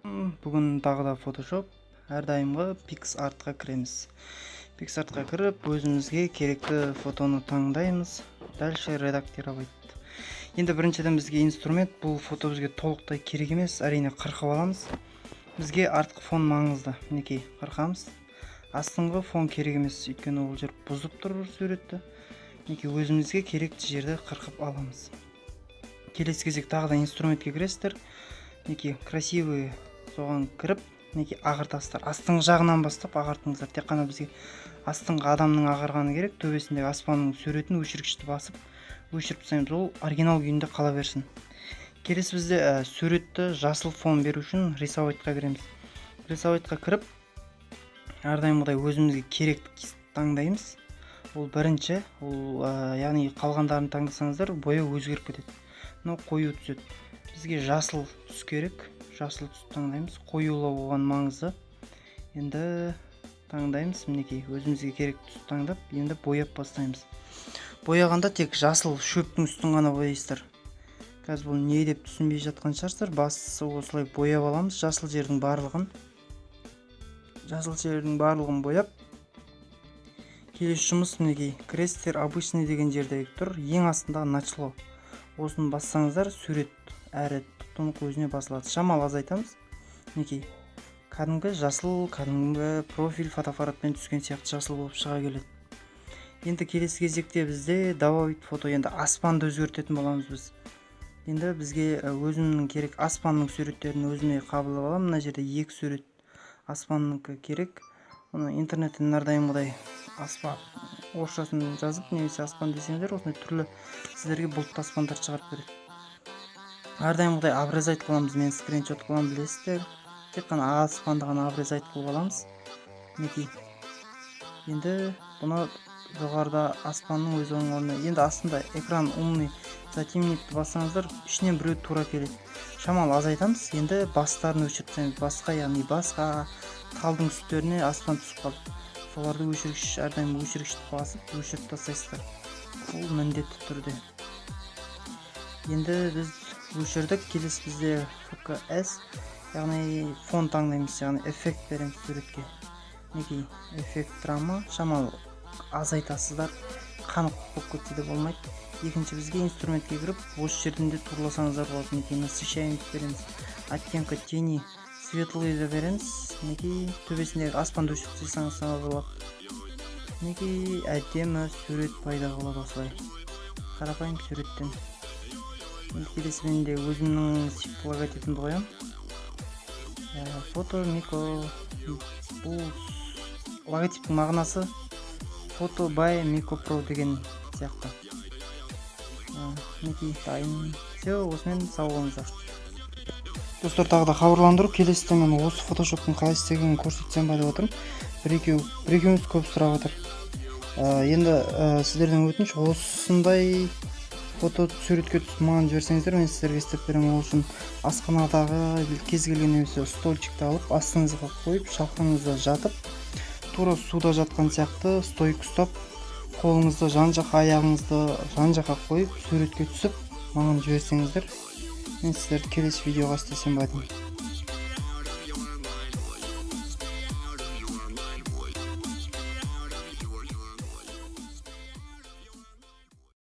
Бүгін тағы да Photoshop әрдайымғы PicsArtқа кіреміз. PicsArtқа кіріп, өзімізге керекті фотоны таңдаймыз. Дальше редактировать. Енді біріншіден бізге инструмент, бұл фото бізге толықтай керек емес, әрине қырқып аламыз. Бізге артқы фон маңызды. Мінекей, қырқамыз. Астыңғы фон керек емес, өйткені ол жер бұзып тұр суретті. Мінекей, өзімізге керекті жерді қырқып аламыз. Келесі кезек тағы да инструментке кіресіздер. Мінекей, красивый соған кіріп, мінекей ағартасыздар. Астыңғы жағынан бастап ағартыңыздар. Тек қана бізге астыңғы адамның ағарғаны керек. Төбесіндегі аспанның суретін өшіргішті басып, өшіріп тастаймыз. Ол оригинал күйінде қала берсін. Келесі бізде суретті жасыл фон беру үшін рисовайтқа кіреміз. Рисовайтқа кіріп, әрдайымғыдай өзімізге керекті таңдаймыз. Ол бірінші, яғни қалғандарын таңдасаңыздар, бояу өзгеріп кетеді. Мынау қою түседі. Бізге жасыл түс керек. Жасыл түс таңдаймыз. Қоюлау оған маңызды. Енді таңдаймыз. Мінекей, өзімізге керек түс таңдап, енді бояп бастаймыз. Бояғанда тек жасыл шөптің үстін ғана бояйсыздар. Қазір бұл не деп түсінбей жатқан шығарсыздар. Бастысы осылай бояп аламыз. Жасыл жердің барлығын бояп. Келесі жұмыс мінекей. Крестер обычный деген жерде тұр. Ең астындағы начало. Осыны бассаңыздар, сурет әрі тұнық өзіне басылады. Шамал азайтамыз. Мінекей. Кәдімгі жасыл, кәдімгі профиль фотоаппаратпен түскен сияқты жасыл болып шыға келеді. Енді келесі кезекте бізде добавить фото. Енді аспанды өзгертетін боламыз біз. Енді бізге өзімнің керек аспанның суреттерін өзіме қабылдап аламын. Мына жерде екі сурет аспанның керек. Оны интернеттен әрдайымғыдай аспан орысшасын жазып, немесе аспан десеңдер, осындай түрлі сіздерге бұлтты аспандар шығарып береді. Әрдайымғыдай обрезать қыламыз. Мен скриншот қылам, білесіздер. Тек қана аспанды ғана обрезать қылып аламыз. Мінекей. Енді бұны жоғарыда аспанның өз орнына. Енді астында экран умный затемнитті бассаңыздар, ішінен біреу тура келеді. Шамал азайтамыз. Енді бастарын өшіріп тастаймыз. Басқа, яғни басқа талдың үсттеріне аспан түсіп қалды. Соларды әрдайым өшіргішті басып, өшіріп тастайсыздар. Ол міндетті түрде. Енді біз өшірдік. Келесі бізде FKS, яғни фон таңдаймыз, яғни эффект береміз суретке. Мінекей, эффект драма, шамал азайтасыздар. Қанық болып кетсе де болмайды. Екінші бізге инструментке кіріп, осы жерден де турласаңыздар болады. Мінекей, насыщаемость береміз. Оттенка тени светлыйды береміз. Мінекей, төбесіндегі аспанды өшіріп тастасаңыз болады. Мінекей, әдемі сурет пайда болады осылай. Қарапайым суреттен. Келесі мен де өзімнің логотипімді қоям. Фото Мико. Бұл логотиптің мағынасы Фото by Мико Pro деген сияқты. Мінекей, дайын. Все, осымен сау болыңыздар. Достар, тағы да хабарландыру. Келесіде мен осы фотошоптың қалай істегенін көрсетсем ба деп отырмын. Бір-екеуміз көп сұрап отыр. Енді сіздердің өтініш осындай фото суретке түсіп маған жіберсеңіздер, мен сіздерге істеп беремін. Ол үшін асханадағы кез келген немесе столчикті алып, астыңызға қойып, шалқаңызда жатып, тура суда жатқан сияқты стойк ұстап, қолыңызды жан жаққа, аяғыңызды жан жаққа қойып, суретке түсіп маған жіберсеңіздер, мен сіздерді келесі видеоға істесем ба деймін.